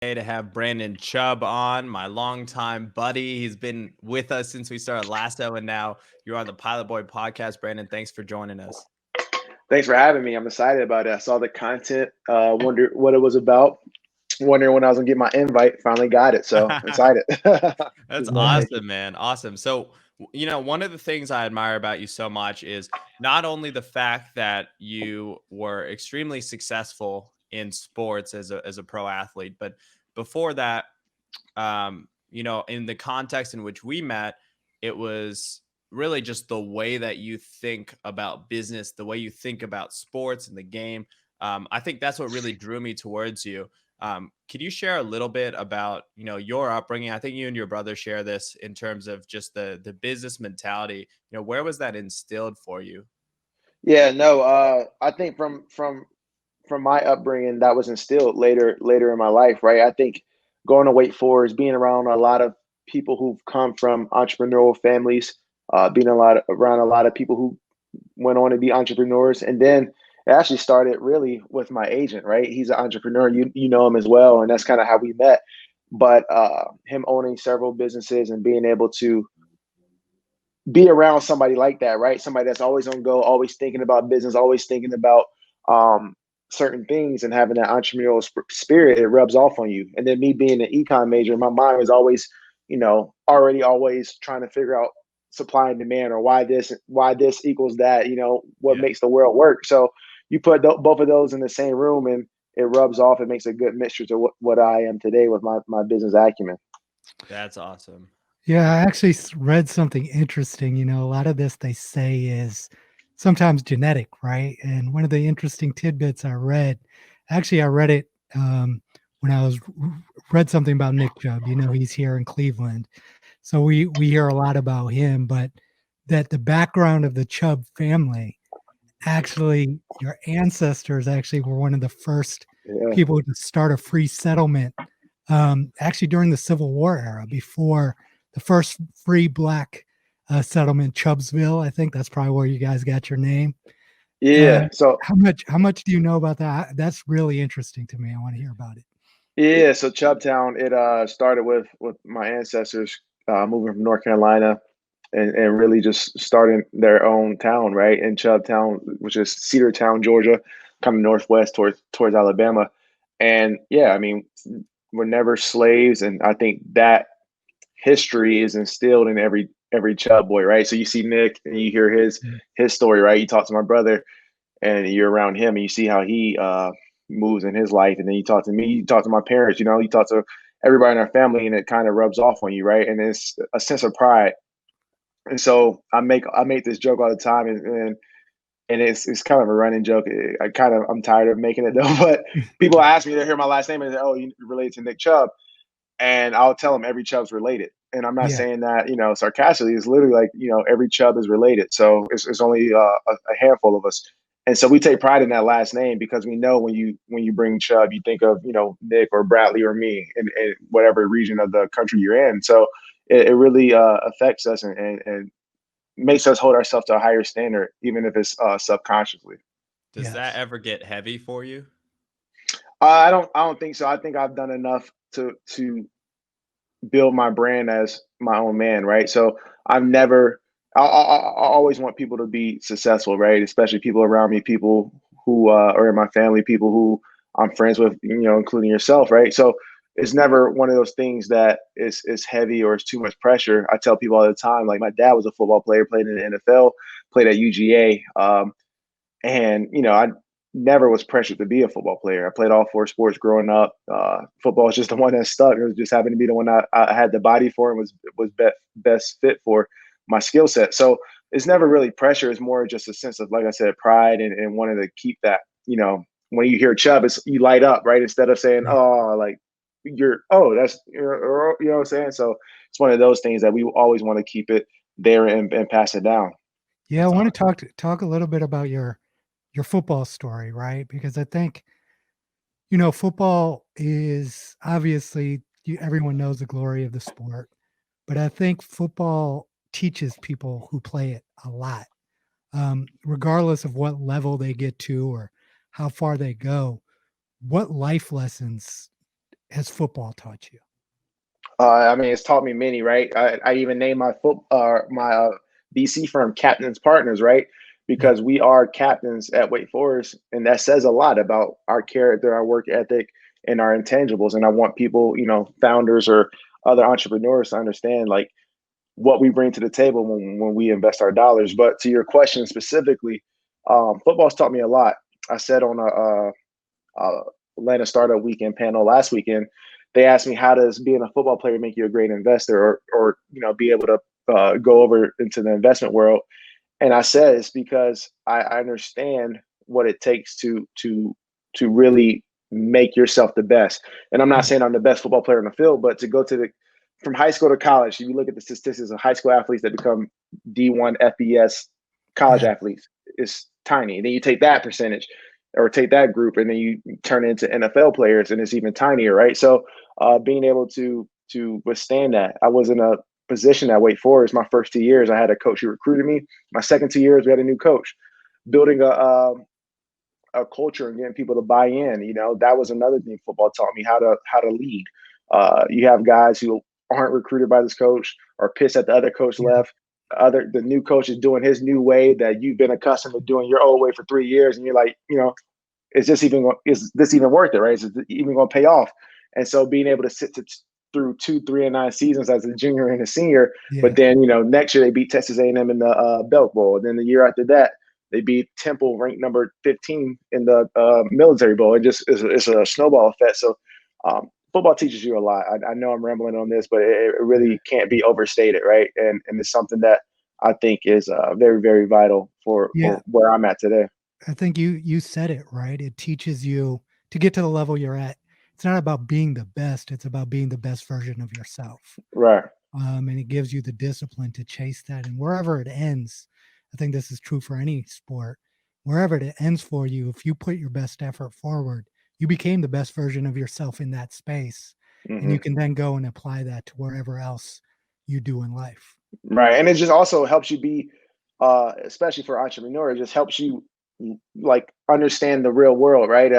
To have Brandon Chubb on, my longtime buddy. He's been with us since we started Lasso, and now you're on the Pilot Boy podcast. Brandon, thanks for joining us. Thanks for having me. I'm excited about it. I saw the content, wondered what it was about, wondering when I was gonna get my invite. Finally got it, so excited. That's Just love making. awesome, man. Awesome. So, one of the things I admire about you so much is not only the fact that you were extremely successful in sports as a pro athlete, but before that, in the context in which we met, it was really just the way that you think about business, the way you think about sports and the game. I think that's what really drew me towards you. Could you share a little bit about, your upbringing? I think you and your brother share this in terms of just the business mentality. Where was that instilled for you? Yeah, no. I think from my upbringing, that was instilled later in my life, right? I think going to Wake Forest, being around a lot of people who've come from entrepreneurial families, being around a lot of people who went on to be entrepreneurs, and then it actually started really with my agent, right? He's an entrepreneur. You know him as well, and that's kind of how we met. But him owning several businesses and being able to be around somebody like that, right? Somebody that's always on go, always thinking about business, always thinking about um, certain things, and having that entrepreneurial spirit, it rubs off on you. And then me being an econ major, my mind was always, already always trying to figure out supply and demand, or why this equals that, what Yeah. makes the world work. So you put both of those in the same room, and it rubs off. It makes a good mixture to what I am today with my business acumen. That's awesome. Yeah, I actually read something interesting. A lot of this they say is sometimes genetic, right? And one of the interesting tidbits I read, actually, I read it when I was read something about Nick Chubb. He's here in Cleveland, so we hear a lot about him. But that the background of the Chubb family, actually, your ancestors actually were one of the first Yeah. people to start a free settlement, actually during the Civil War era, before the first free black settlement, Chubbsville. I think that's probably where you guys got your name. Yeah. And So how much do you know about that? That's really interesting to me. I want to hear about it. Yeah, so Chubtown, it started with my ancestors moving from North Carolina, and really just starting their own town, right? In Chubtown, which is Cedartown, Georgia, kind of northwest towards Alabama. And yeah, I mean, we're never slaves, and I think that history is instilled in every Chub boy, right? So you see Nick and you hear Mm. his story, right? You talk to my brother, and you're around him, and you see how he moves in his life, and then you talk to me, you talk to my parents, you talk to everybody in our family, and it kind of rubs off on you, right? And it's a sense of pride. And so I make this joke all the time, and it's kind of a running joke. I'm tired of making it though, but people ask me to hear my last name and say, "Oh, you related to Nick Chubb?" And I'll tell them every Chubb's related. And I'm not Yeah, saying that, sarcastically. It's literally like, every Chubb is related. So it's only a handful of us. And so we take pride in that last name, because we know when you bring Chubb, you think of, Nick or Bradley or me in whatever region of the country you're in. So it really affects us, and makes us hold ourselves to a higher standard, even if it's subconsciously. Does that yes. ever get heavy for you? I don't think so. I think I've done enough to build my brand as my own man, right? So I've never, I always want people to be successful, right? Especially people around me, people who are in my family, people who I'm friends with, including yourself, right? So it's never one of those things that is heavy or it's too much pressure. I tell people all the time, like my dad was a football player, played in the NFL, played at UGA. And I never was pressured to be a football player. I played all four sports growing up. Football is just the one that stuck. It was just happened to be the one I had the body for, and was best fit for my skill set. So it's never really pressure. It's more just a sense of, like I said, pride, and wanting to keep that. When you hear Chubb, you light up, right? Instead of saying, Yeah. "Oh, like you know what I'm saying." So it's one of those things that we always want to keep it there, and pass it down. Yeah, I That's want to awesome. talk a little bit about your football story, right? Because I think football is obviously everyone knows the glory of the sport, but I think football teaches people who play it a lot, regardless of what level they get to or how far they go. What life lessons has football taught you? I mean, it's taught me many, right? I even named my VC firm Captain's Partners, right? Yeah. Because we are captains at Wake Forest, and that says a lot about our character, our work ethic, and our intangibles. And I want people, founders or other entrepreneurs to understand like what we bring to the table when we invest our dollars. But to your question specifically, football's taught me a lot. I said on a Atlanta Startup Weekend panel last weekend, they asked me, how does being a football player make you a great investor, or be able to go over into the investment world? And I said it's because I understand what it takes to really make yourself the best. And I'm not Yeah. saying I'm the best football player in the field, but to go to the from high school to college, if you look at the statistics of high school athletes that become D1 FBS college Yeah. athletes, it's tiny. And then you take that percentage or take that group and then you turn it into NFL players and it's even tinier, right? So being able to withstand that. I was in a position at Wake Forest my first 2 years. I had a coach who recruited me. My second 2 years, we had a new coach. Building a culture and getting people to buy in, that was another thing football taught me, how to lead. You have guys who aren't recruited by this coach or pissed at the other coach Yeah. left. The new coach is doing his new way that you've been accustomed to doing your old way for 3 years, and you're like, is this even worth it, right? Is it even going to pay off? And so being able to through 2, 3, and 9 seasons as a junior and a senior, but Yeah. then next year they beat Texas A&M in the Belk Bowl, and then the year after that they beat Temple, ranked number 15 in the Military Bowl. It's a snowball effect. So football teaches you a lot. I know I'm rambling on this, but it really can't be overstated, right? And it's something that I think is very, very vital for Yeah. where I'm at today. I think you said it right. It teaches you to get to the level you're at. It's not about being the best. It's about being the best version of yourself. Right. And it gives you the discipline to chase that. And wherever it ends, I think this is true for any sport. Wherever it ends for you, if you put your best effort forward, you became the best version of yourself in that space. And Mm-hmm. you can then go and apply that to wherever else you do in life. Right. And it just also helps you be, especially for entrepreneurs, it just helps you like understand the real world, right?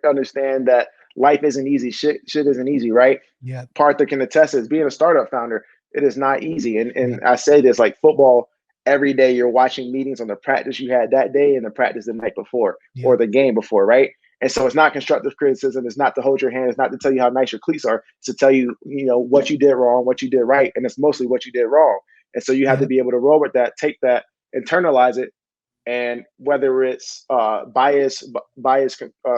Understand that life isn't easy. Shit isn't easy, right? Yeah. Partha can attest is being a startup founder, it is not easy. And Yeah. I say this like football, every day you're watching meetings on the practice you had that day and the practice the night before Yeah. or the game before, right? And so it's not constructive criticism. It's not to hold your hand. It's not to tell you how nice your cleats are. It's to tell you, what you did wrong, what you did right. And it's mostly what you did wrong. And so you have to Yeah. be able to roll with that, take that, internalize it. And whether it's bias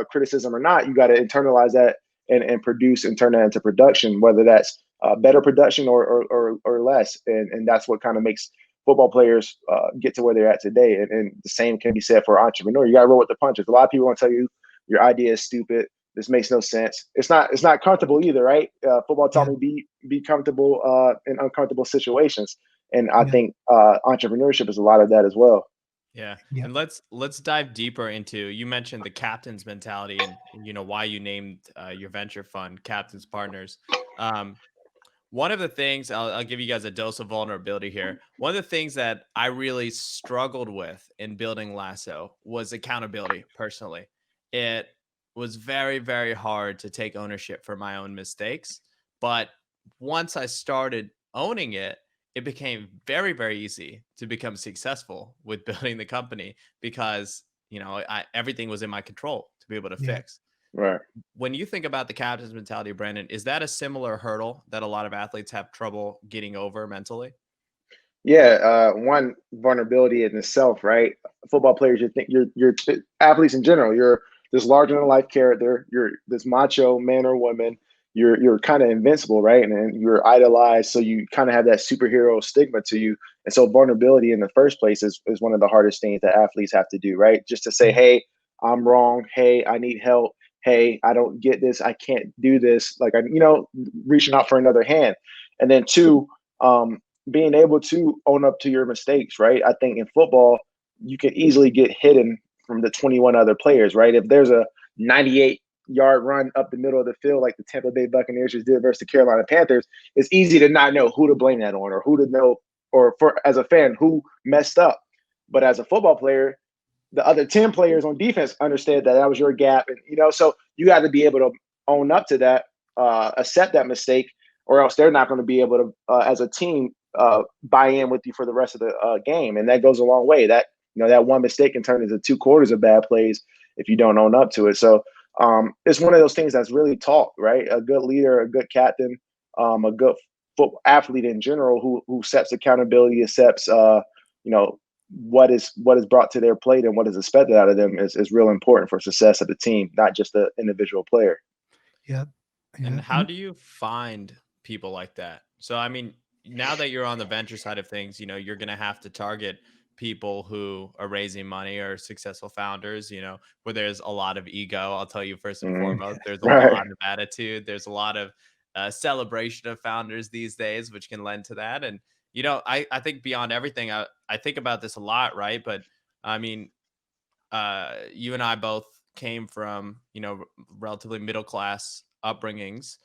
criticism or not, you got to internalize that and produce and turn that into production, whether that's better production or less. And that's what kind of makes football players get to where they're at today. And the same can be said for an entrepreneur. You got to roll with the punches. A lot of people want to tell you your idea is stupid. This makes no sense. It's not comfortable either, right? Football taught Yeah. me be comfortable in uncomfortable situations. And I Yeah. think entrepreneurship is a lot of that as well. Yeah. Yeah. And let's dive deeper into, you mentioned the captain's mentality and why you named your venture fund Captain's Partners. One of the things, I'll give you guys a dose of vulnerability here. One of the things that I really struggled with in building Lasso was accountability personally. It was very, very hard to take ownership for my own mistakes. But once I started owning it, it became very, very easy to become successful with building the company because, everything was in my control to be able to Yeah. fix. Right. When you think about the captain's mentality, Brandon, is that a similar hurdle that a lot of athletes have trouble getting over mentally? Yeah, one vulnerability in itself, right? Football players, you think you're athletes in general. You're this larger than life character. You're this macho man or woman. You're kind of invincible, right? And you're idolized, so you kind of have that superhero stigma to you. And so vulnerability in the first place is one of the hardest things that athletes have to do, right? Just to say, Yeah. hey, I'm wrong. Hey, I need help. Hey, I don't get this. I can't do this. Like reaching out for another hand. And then two, being able to own up to your mistakes, right? I think in football, you can easily get hidden from the 21 other players, right? If there's a 98-yard run up the middle of the field like the Tampa Bay Buccaneers just did versus the Carolina Panthers, it's easy to not know who to blame that on or who to know, or for as a fan, who messed up. But as a football player, the other 10 players on defense understand that was your gap. And, so you got to be able to own up to that accept that mistake, or else they're not going to be able to, as a team, buy in with you for the rest of the game. And that goes a long way. That, that one mistake can turn into 2 quarters of bad plays if you don't own up to it. So it's one of those things that's really taught, right? A good leader, a good captain, a good football athlete in general who sets accountability, accepts, what is brought to their plate and what is expected out of them is real important for success of the team, not just the individual player. Yep. And how do you find people like that? So, I mean, now that you're on the venture side of things, you're going to have to target people who are raising money or successful founders, where there's a lot of ego. I'll tell you first and foremost, there's a Right. lot of attitude. There's a lot of celebration of founders these days, which can lend to that. And, I think beyond everything, I think about this a lot, right? But I mean, you and I both came from, relatively middle class upbringings.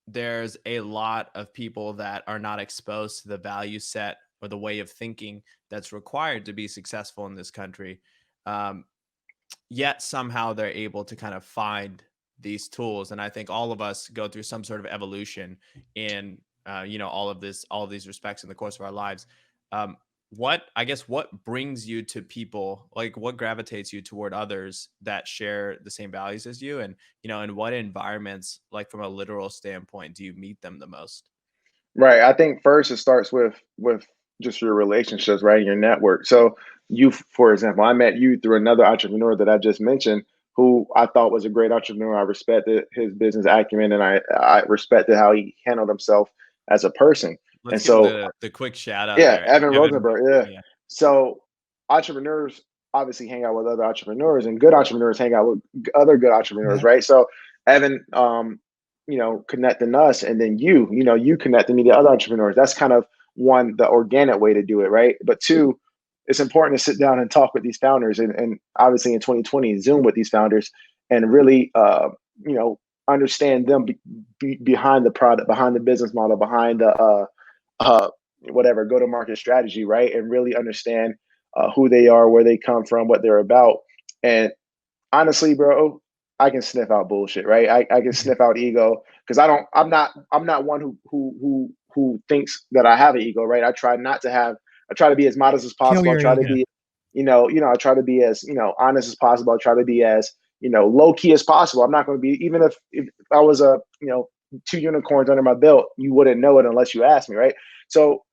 There's a lot of people that are not exposed to the value set or the way of thinking that's required to be successful in this country. Yet somehow they're able to kind of find these tools. And I think all of us go through some sort of evolution in, all of these respects in the course of our lives. What brings you to people, like what gravitates you toward others that share the same values as you? And, in what environments, like from a literal standpoint, do you meet them the most? Right. I think first it starts with just your relationships, right? Your network. So you, for example, I met you through another entrepreneur that I just mentioned, who I thought was a great entrepreneur. I respected his business acumen, and I respected how he handled himself as a person. Let's And give so, the quick shout out yeah, there. Evan Evan. Rosenberg. Yeah. Yeah. So entrepreneurs obviously hang out with other entrepreneurs, and good entrepreneurs hang out with other good entrepreneurs, Yeah. right? So Evan, connecting us, and then you connecting me to other entrepreneurs. That's kind of the organic way to do it, right? But two, it's important to sit down and talk with these founders, and obviously in 2020, Zoom with these founders, and really, understand them behind the product, behind the business model, behind the whatever go-to-market strategy, right? And really understand who they are, where they come from, what they're about. And honestly, bro, I can sniff out bullshit, right? I can sniff out ego, because I'm not one who thinks that I have an ego, right? I try to be as modest as Kill possible. I your try to ego. be, I try to be as, honest as possible. I try to be as, low key as possible. I'm not going to be, even if I was a, 2 unicorns under my belt, you wouldn't know it unless you asked me, right? So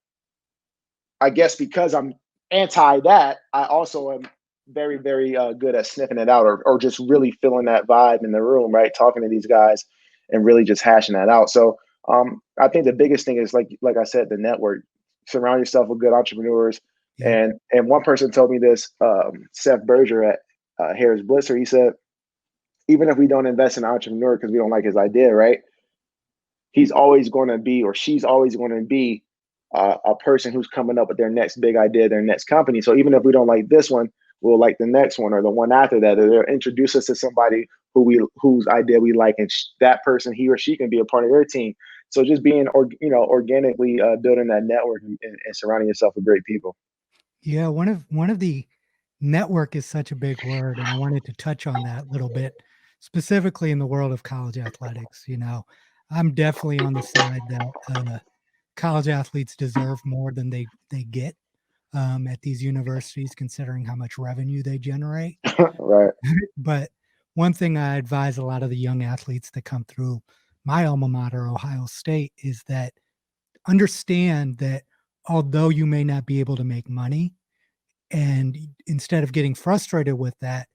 I guess because I'm anti that, I also am very, very good at sniffing it out, or just really feeling that vibe in the room, right? Talking to these guys and really just hashing that out. So I think the biggest thing is, like I said, the network. Surround yourself with good entrepreneurs. Yeah. And one person told me this, Seth Berger at Harris Blitzer. He said, even if we don't invest in an entrepreneur because we don't like his idea, right? He's always going to be, or she's always going to be, a person who's coming up with their next big idea, their next company. So even if we don't like this one, we'll like the next one or the one after that. Or they'll introduce us to somebody whose idea we like, and that person, he or she, can be a part of their team. So just being, organically building that network, and surrounding yourself with great people. Yeah, one of the network is such a big word, and I wanted to touch on that a little bit, specifically in the world of college athletics. I'm definitely on the side that college athletes deserve more than they get at these universities, considering how much revenue they generate. Right. But one thing I advise a lot of the young athletes that come through my alma mater, Ohio State, is that understand that although you may not be able to make money, and instead of getting frustrated with that,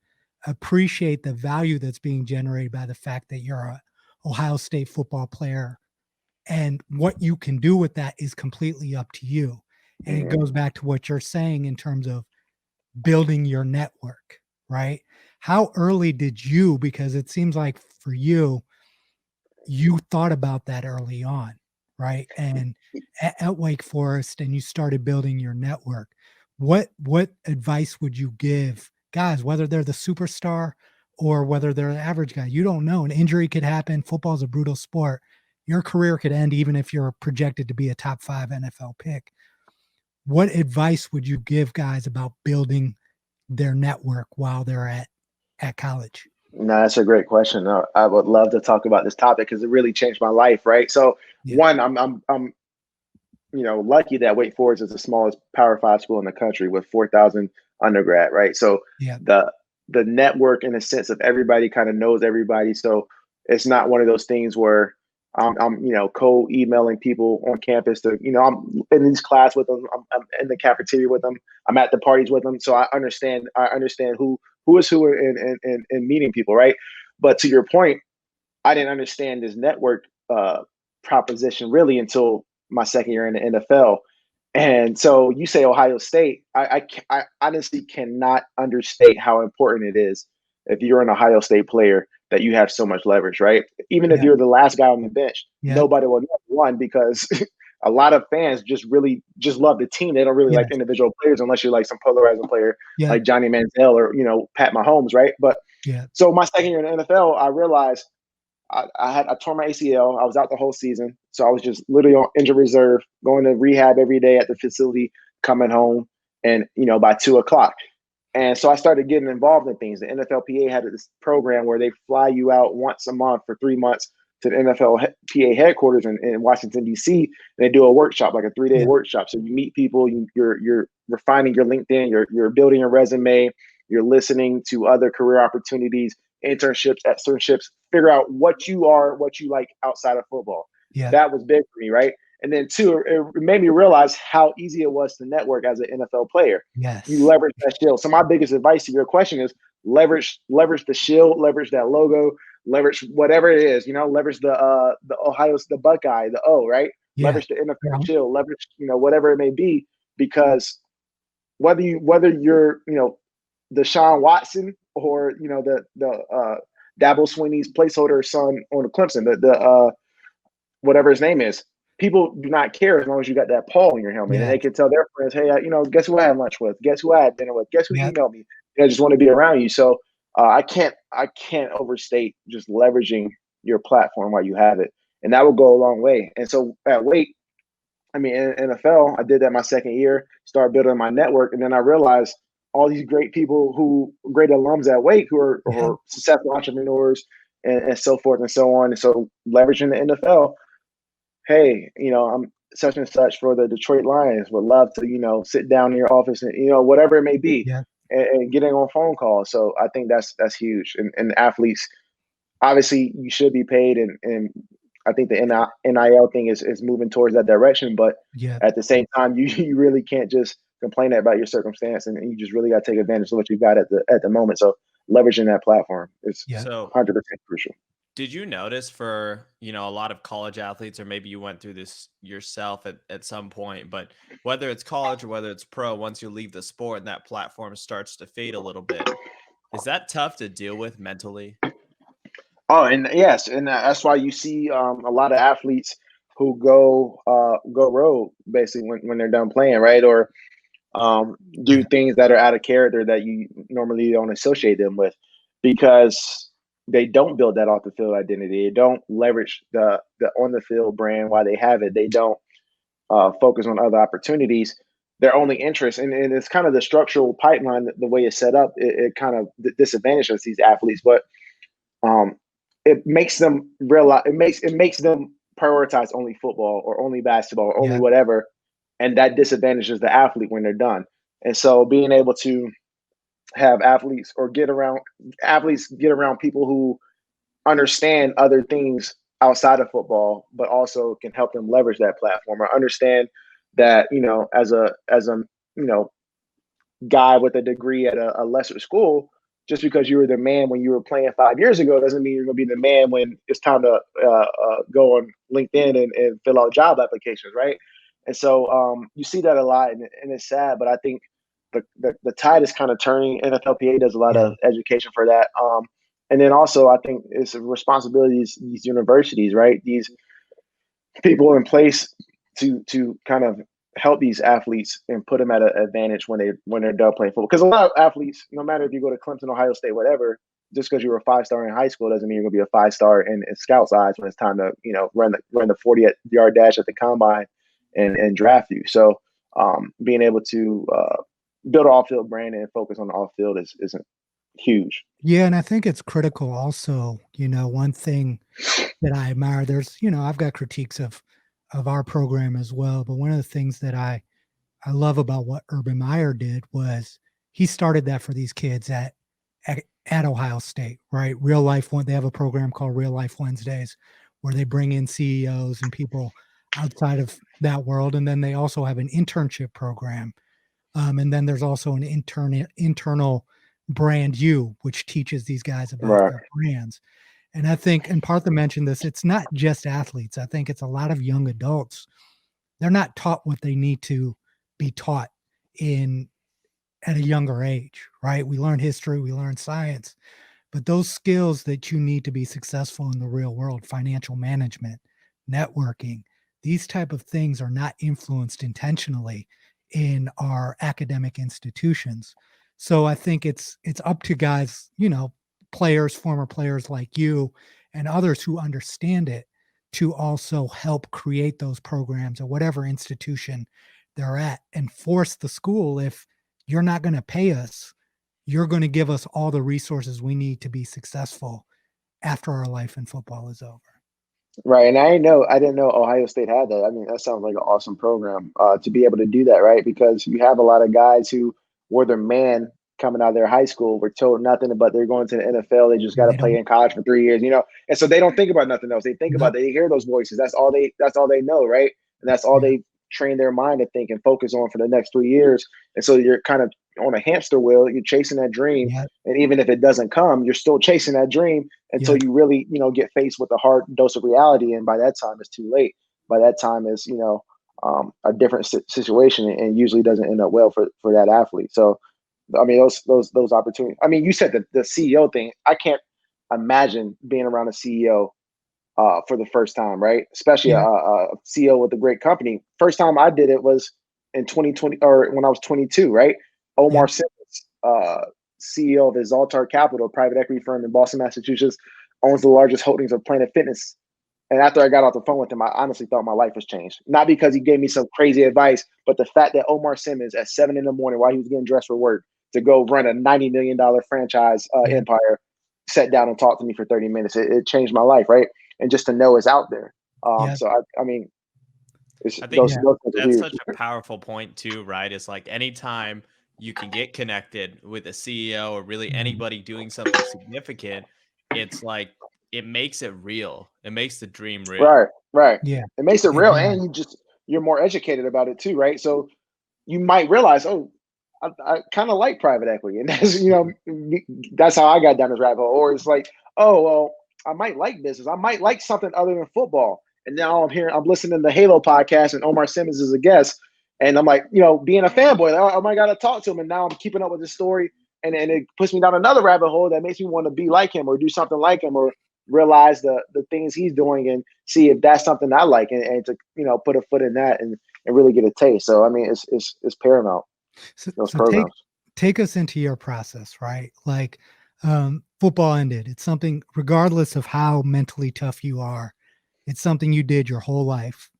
appreciate the value that's being generated by the fact that you're a Ohio State football player, and what you can do with that is completely up to you. And it goes back to what you're saying in terms of building your network, right? How early did you, because it seems like for you, you thought about that early on, right? And at Wake Forest, and you started building your network. What advice would you give guys, whether they're the superstar or whether they're the average guy? You don't know. An injury could happen. Football is a brutal sport. Your career could end even if you're projected to be a top 5 NFL pick. What advice would you give guys about building their network while they're at college? No, that's a great question. I would love to talk about this topic because it really changed my life, right? So Yeah. one, I'm lucky that Wake Forest is the smallest Power Five school in the country with 4,000 undergrad, right? So Yeah. the network in a sense of everybody kind of knows everybody. So it's not one of those things where I'm cold emailing people on campus to, I'm in this class with them, I'm in the cafeteria with them, I'm at the parties with them. So I understand who is who in meeting people, right? But to your point, I didn't understand this network proposition really until my second year in the NFL. And so you say Ohio State, I honestly cannot understate how important it is if you're an Ohio State player that you have so much leverage, right? Even if Yeah. you're the last guy on the bench, Yeah. nobody will know one because a lot of fans just really just love the team. They don't really like Yes. individual players unless you're like some polarizing player Yeah. like Johnny Manziel or Pat Mahomes, right? But Yeah. so my second year in the NFL, I realized I tore my ACL. I was out the whole season, so I was just literally on injured reserve, going to rehab every day at the facility, coming home, and by 2 o'clock. And so I started getting involved in things. The NFLPA had this program where they fly you out once a month for 3 months to the NFLPA headquarters in Washington D.C. And they do a workshop, like a 3-day Yeah. workshop. So you meet people, you're refining your LinkedIn, you're building your resume, you're listening to other career opportunities, internships, externships, figure out what you are, what you like outside of football. Yeah. That was big for me, right? And then two, it made me realize how easy it was to network as an NFL player. You Yes. leverage that shield. So my biggest advice to your question is leverage the shield, leverage that logo, leverage whatever it is, leverage the Buckeye, the O, right? Yeah. Leverage the NFL Yeah. shield, leverage, whatever it may be, because whether you're Deshaun Watson or the Dabo Swinney's placeholder son on the Clemson, the whatever his name is. People do not care as long as you got that Paul in your helmet, and Yeah. they can tell their friends, "Hey, guess who I had lunch with? Guess who I had dinner with? Guess who Yeah. emailed me? I just want to be around you." So I can't overstate just leveraging your platform while you have it, and that will go a long way. And so at Wake, I mean, in NFL, I did that my second year, started building my network, and then I realized all these great people great alums at Wake who are, Yeah. successful entrepreneurs and so forth and so on. And so leveraging the NFL, hey, I'm such and such for the Detroit Lions, would love to, sit down in your office and, whatever it may be, Yeah. and getting on phone calls. So I think that's huge. And athletes, obviously you should be paid, and I think the NIL thing is moving towards that direction. But Yeah. at the same time, you really can't just complain about your circumstance, and you just really got to take advantage of what you got at the moment. So leveraging that platform is Yeah. So 100% crucial. did you notice for, a lot of college athletes, or maybe you went through this yourself at some point, but whether it's college or whether it's pro, once you leave the sport and that platform starts to fade a little bit, is that tough to deal with mentally? Oh, and yes, and that's why you see a lot of athletes who go rogue basically when they're done playing, right? Or do Yeah. things that are out of character that you normally don't associate them with, because they don't build that off the field identity. They don't leverage the on the field brand while they have it. They don't focus on other opportunities. Their only interest, and it's kind of the structural pipeline, the way it's set up, it kind of disadvantages these athletes, but um, it makes them realize it makes them prioritize only football or only basketball or only Yeah. whatever, and that disadvantages the athlete when they're done. And so being able to have athletes get around people who understand other things outside of football, but also can help them leverage that platform, or understand that as a you know guy with a degree at a lesser school, just because you were the man when you were playing 5 years ago doesn't mean you're going to be the man when it's time to go on LinkedIn and fill out job applications, right? And so you see that a lot, and it's sad, but I think the tide is kind of turning. NFLPA does a lot Yeah. of education for that. And then also, I think it's a responsibility of these universities, right? These people in place to kind of help these athletes and put them at an advantage when they're done playing football. Because a lot of athletes, no matter if you go to Clemson, Ohio State, whatever, just because you were a 5-star in high school doesn't mean you're going to be a 5-star in scouts' eyes when it's time to run the 40-yard dash at the combine and draft you. So being able to build an off-field brand and focus on the off-field is huge. Yeah, and I think it's critical also, one thing that I admire, there's, I've got critiques of our program as well, but one of the things that I love about what Urban Meyer did was he started that for these kids at Ohio State, right? Real Life One, they have a program called Real Life Wednesdays where they bring in CEOs and people outside of that world, and then they also have an internship program. And then there's also an internal brand U, which teaches these guys about Right. their brands. And I think, and Partha mentioned this, it's not just athletes. I think it's a lot of young adults. They're not taught what they need to be taught at a younger age, right? We learn history, we learn science, but those skills that you need to be successful in the real world, financial management, networking, these type of things are not influenced intentionally in our academic institutions. So I think it's up to guys, players, former players like you and others who understand it to also help create those programs at whatever institution they're at and force the school, if you're not going to pay us, you're going to give us all the resources we need to be successful after our life in football is over. Right. And I didn't know Ohio State had that. I mean, that sounds like an awesome program to be able to do that, right? Because you have a lot of guys who were their man coming out of their high school, were told nothing, but they're going to the NFL. They just got to They play don't in college for 3 years, And so they don't think about nothing else. They think about, know. they hear those voices. That's all they know, right? And that's all Yeah. they train their mind to think and focus on for the next 3 years. And so you're kind of on a hamster wheel. You're chasing that dream. Yeah. And even if it doesn't come, you're still chasing that dream until Yeah. you really, get faced with a hard dose of reality. And by that time, it's too late. By that time, it's, a different situation, and usually doesn't end up well for that athlete. So, I mean, those opportunities. I mean, you said the CEO thing. I can't imagine being around a CEO for the first time, right? Especially Yeah. a CEO with a great company. First time I did it was in 2020, or when I was 22, right? Yeah. Omar Simmons, CEO of Exaltar Capital, a private equity firm in Boston, Massachusetts, owns the largest holdings of Planet Fitness. And after I got off the phone with him, I honestly thought my life was changed. Not because he gave me some crazy advice, but the fact that Omar Simmons at 7 a.m. while he was getting dressed for work to go run a $90 million franchise Yeah. empire, sat down and talked to me for 30 minutes. It changed my life, right? And just to know it's out there. Yeah. So I mean, I think those things are that's huge. such a powerful point too, right? It's like anytime you can get connected with a CEO or really anybody doing something significant, it's like it makes it real. It makes the dream real. Right. Yeah. It makes it It real, does. and you're more educated about it too, right? So you might realize, oh, I kind of like private equity, and that's that's how I got down this rabbit hole. Or it's like, oh well, I might like business. I might like something other than football. And now I'm listening to the Halo podcast, and Omar Simmons is a guest, and I'm like, being a fanboy, like, oh my god, I talked to him, and now I'm keeping up with this story, and it puts me down another rabbit hole that makes me want to be like him or do something like him or realize the things he's doing and see if that's something I like, and to put a foot in that and really get a taste. So I mean, it's paramount. Those So programs. take us into your process, right? Like football ended. It's something, regardless of how mentally tough you are, it's something you did your whole life.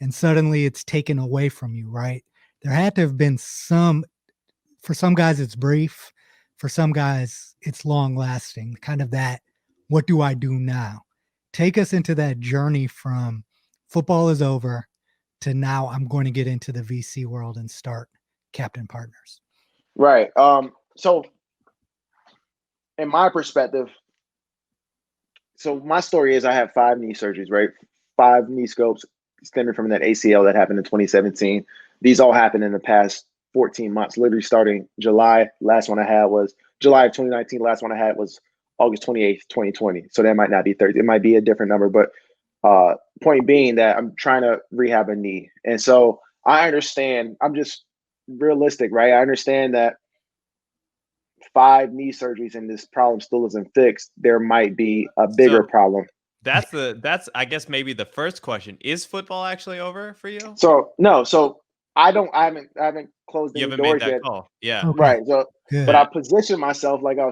And suddenly it's taken away from you, right? There had to have been for some guys, it's brief. For some guys, it's long lasting, kind of that, what do I do now? Take us into that journey from football is over to now I'm going to get into the VC world and start Captain Partners. Right. So in my perspective, so my story is I have 5 knee surgeries, right? 5 knee scopes stemming from that ACL that happened in 2017. These all happened in the past 14 months, literally starting July. Last one I had was July of 2019. Last one I had was August 28th, 2020. So that might not be 30. It might be a different number, but point being that I'm trying to rehab a knee. And so I understand, I'm just realistic, right? I understand that 5 knee surgeries and this problem still isn't fixed. There might be a bigger So problem. that's I guess maybe the first question. Is football actually over for you? So no, so I haven't closed You any haven't made doors that yet. call. Yeah. Okay. Right. So, but Good. I position myself like I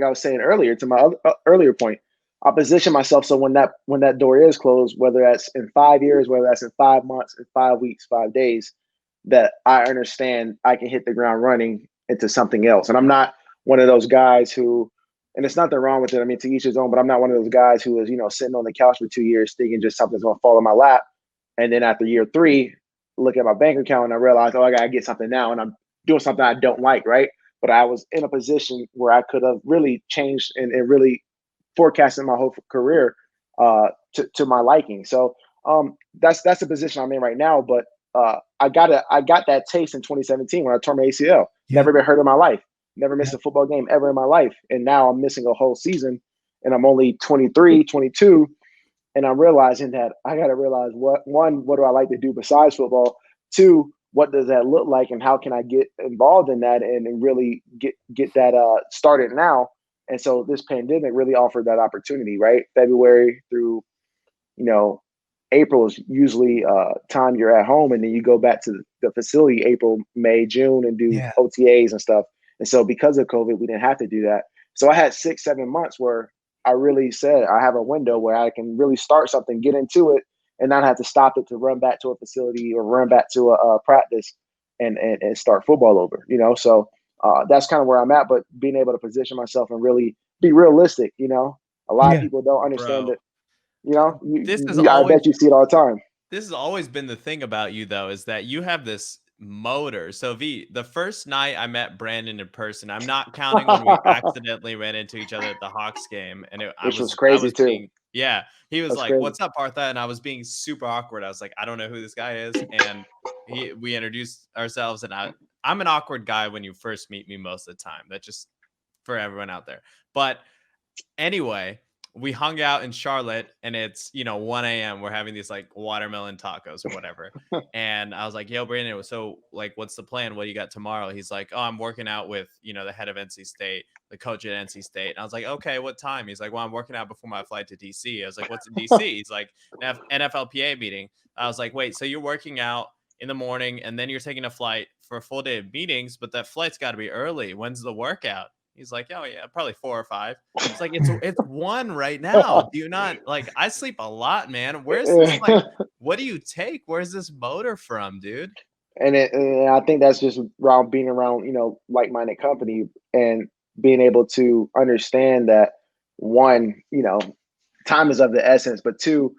was saying earlier to my earlier point. I position myself so when that door is closed, whether that's in 5 years, whether that's in 5 months, in 5 weeks, 5 days, that I understand I can hit the ground running into something else. And I'm not one of those guys who, and it's nothing wrong with it. I mean, to each his own, but I'm not one of those guys who is, sitting on the couch for 2 years thinking just something's going to fall in my lap. And then after year 3, look at my bank account and I realize, oh, I got to get something now. And I'm doing something I don't like, right? But I was in a position where I could have really changed and really forecasted my whole career to my liking. So that's the position I'm in right now. But I got that taste in 2017 when I tore my ACL. Never been hurt in my life. Never missed a football game ever in my life. And now I'm missing a whole season and I'm only 23, 22. And I'm realizing that I got to realize what do I like to do besides football? 2, what does that look like and how can I get involved in that and really get that started now? And so this pandemic really offered that opportunity, right? February through, April is usually time you're at home, and then you go back to the facility April, May, June, and do OTAs and stuff. And so because of COVID, we didn't have to do that. So I had 6, 7 months where I really said I have a window where I can really start something, get into it, and not have to stop it to run back to a facility or run back to a practice and start football over. So that's kind of where I'm at. But being able to position myself and really be realistic, a lot of people don't understand that. I bet you see it all the time. This has always been the thing about you, though, is that you have this motor. So, V, the first night I met Brandon in person, I'm not counting when we accidentally ran into each other at the Hawks game, and Which was crazy too. He was That's like, crazy. "What's up, Partha?" And I was being super awkward. I was like, "I don't know who this guy is," and we introduced ourselves, and I'm an awkward guy when you first meet me most of the time. That's just for everyone out there. But anyway, we hung out in Charlotte and it's 1 a.m. We're having these like watermelon tacos or whatever. And I was like, yo, Brandon, so like what's the plan? What do you got tomorrow? He's like, oh, I'm working out with the head of NC State, the coach at NC State. And I was like, okay, what time? He's like, well, I'm working out before my flight to DC. I was like, what's in DC? He's like, NFLPA meeting. I was like, wait, so you're working out in the morning and then you're taking a flight for a full day of meetings, but that flight's got to be early. When's the workout? He's like, oh yeah, probably 4 or 5. It's like it's 1 right now. Do you not like? I sleep a lot, man. Where's this like? What do you take? Where's this motor from, dude? And I think that's just around being around like-minded company and being able to understand that 1, time is of the essence, but 2,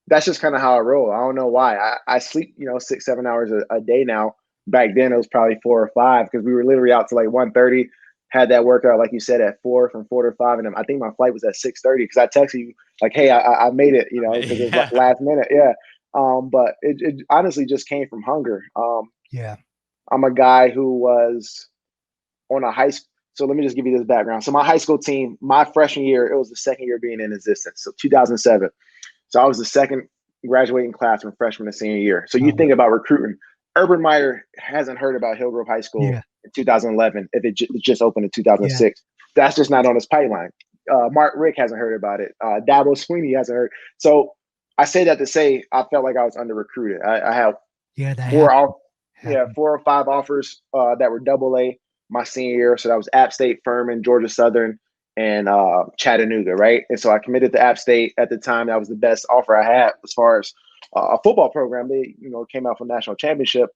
that's just kind of how I roll. I don't know why. I sleep 6, 7 hours a day now. Back then it was probably 4 or 5 because we were literally out to like 1:30. Had that workout, like you said, at 4 from 4 to 5. And I think my flight was at 6:30 because I texted you like, hey, I made it, because it was like last minute. Yeah. But it honestly just came from hunger. I'm a guy who was on a high school. So let me just give you this background. So my high school team, my freshman year, it was the second year being in existence. So 2007. So I was the second graduating class from freshman to senior year. So you think about recruiting. Urban Meyer hasn't heard about Hillgrove High School in 2011 if it just opened in 2006. That's just not on his pipeline. Mark Rick hasn't heard about it. Dabo Sweeney hasn't heard. So I say that to say I felt like I was under recruited. I have 4 or 5 offers that were AA my senior year. So that was App State, Furman, Georgia Southern, and Chattanooga, right? And so I committed to App State at the time. That was the best offer I had as far as a football program. They, came out from national championship.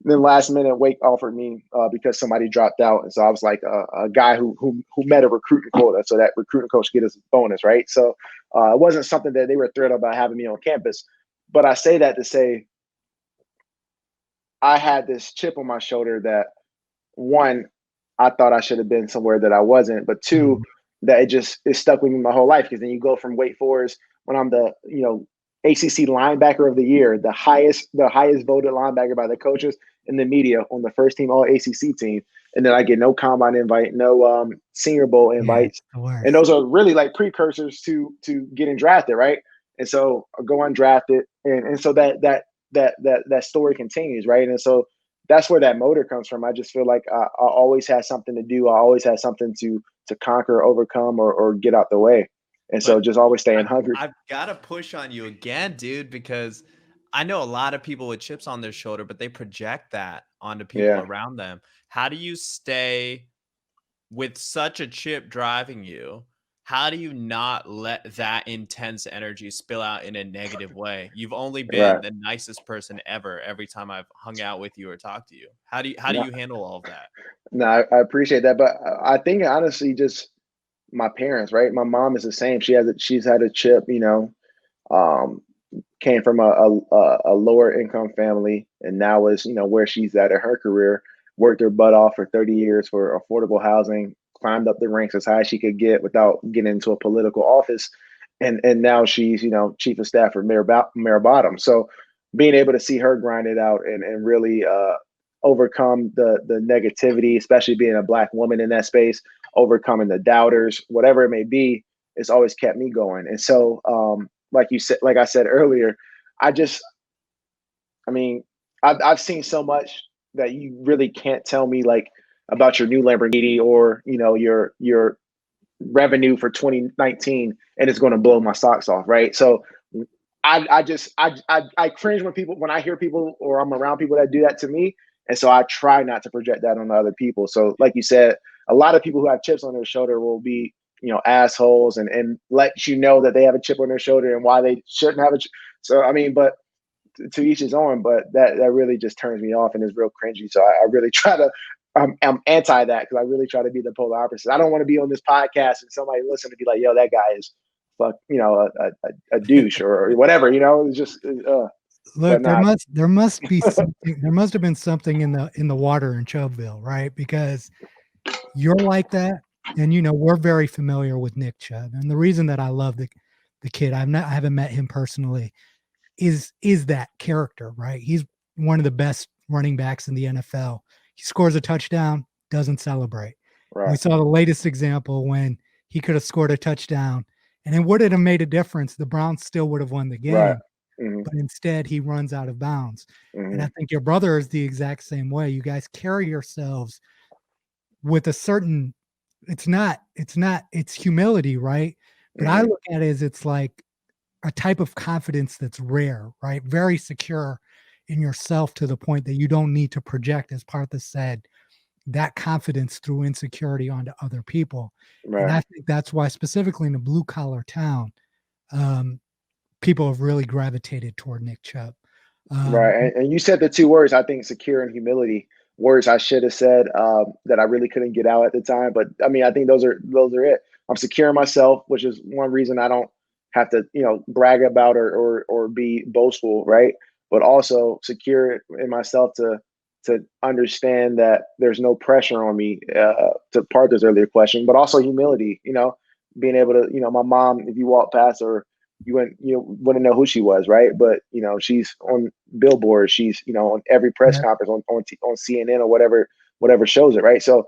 And then last minute, Wake offered me because somebody dropped out, and so I was like a guy who met a recruiting quota, so that recruiting coach get us a bonus, right? So it wasn't something that they were thrilled about having me on campus. But I say that to say I had this chip on my shoulder that 1, I thought I should have been somewhere that I wasn't, but 2, that it stuck with me my whole life because then you go from Wake Forest when I'm the ACC linebacker of the year, the highest voted linebacker by the coaches and the media on the first team all ACC team, and then I get no combine invite, no Senior Bowl invites, and those are really like precursors to getting drafted, right? And so I go undrafted, and so that story continues, right? And so that's where that motor comes from. I just feel like I always had something to do. I always had something to conquer, overcome, or get out the way. And so just always staying hungry. I've got to push on you again, dude, because I know a lot of people with chips on their shoulder, but they project that onto people around them. How do you stay with such a chip driving you? how do you not let that intense energy spill out in a negative way? You've only been Right. the nicest person ever every time I've hung out with you or talked to you. How do No, you handle all of that? no, I appreciate that, but I think honestly, just my parents, right? My mom is the same. She's had a chip, um, came from a lower income family, and now is where she's at in her career. Worked her butt off for 30 years for affordable housing, climbed up the ranks as high as she could get without getting into a political office, and now she's chief of staff for Mayor Bottom. So being able to see her grind it out and really overcome the negativity, especially being a black woman in that space, overcoming the doubters, whatever it may be, it's always kept me going. And so, like I said earlier, I just, I mean, I've seen so much that you really can't tell me like about your new Lamborghini or your revenue for 2019, and it's going to blow my socks off, right? So I cringe when I hear people or I'm around people that do that to me, and so I try not to project that on other people. So like you said, a lot of people who have chips on their shoulder will be assholes and let you know that they have a chip on their shoulder and why they shouldn't have a chip. So I mean, but to each his own, but that really just turns me off and is real cringy. So I really try to. I'm anti that because I really try to be the polar opposite. I don't want to be on this podcast and somebody listen to be like, "Yo, that guy is fuck," a douche or whatever. It's just. But Look, not there must be something. There must have been something in the water in Chubbville, right? Because you're like that, and we're very familiar with Nick Chubb, and the reason that I love the kid, I haven't met him personally, is that character, right? He's one of the best running backs in the NFL. He scores a touchdown, doesn't celebrate. And we right, saw the latest example when he could have scored a touchdown, and it would have made a difference. The Browns still would have won the right. game, Hmm. but instead he runs out of bounds. And I Hmm. think your brother is the exact same way. You guys carry yourselves with a certain, it's humility, right? But I Hmm. look at it as it's like a type of confidence that's rare, right? Very secure in yourself to the point that you don't need to project, as Partha said, that confidence through insecurity onto other people. And Right. I think that's why, specifically in a blue collar town, um, people have really gravitated toward Nick Chubb. Um, Right. And you said the two words, I think, secure and humility, words I should have said that I really couldn't get out at the time. But I mean, I think those are it. I'm secure in myself, which is one reason I don't have to, brag about or be boastful, right? But also secure in myself to understand that there's no pressure on me, to Parther's earlier question, but also humility, being able to, my mom, if you walk past her, you wouldn't know who she was, right? But she's on billboards, she's on every press yeah, conference on CNN or whatever shows it, right? So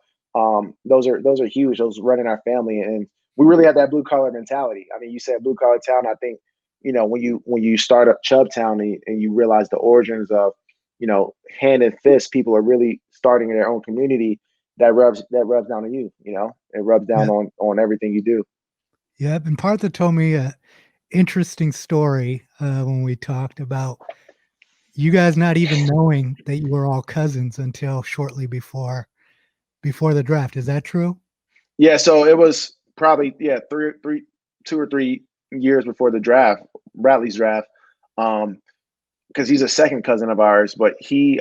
those are huge. Those running our family, and we really have that blue collar mentality. I mean, you said blue collar town. I think when you start up Chubb Town and you realize the origins of hand and fist, people are really starting in their own community. That rubs down on you. It rubs down yeah, on everything you do. yeah. And Partha told me a interesting story when we talked about you guys not even knowing that you were all cousins until shortly before the draft. Is that true? Yeah, so it was probably 2 or 3 years before the draft, Bradley's draft, because he's a second cousin of ours, but he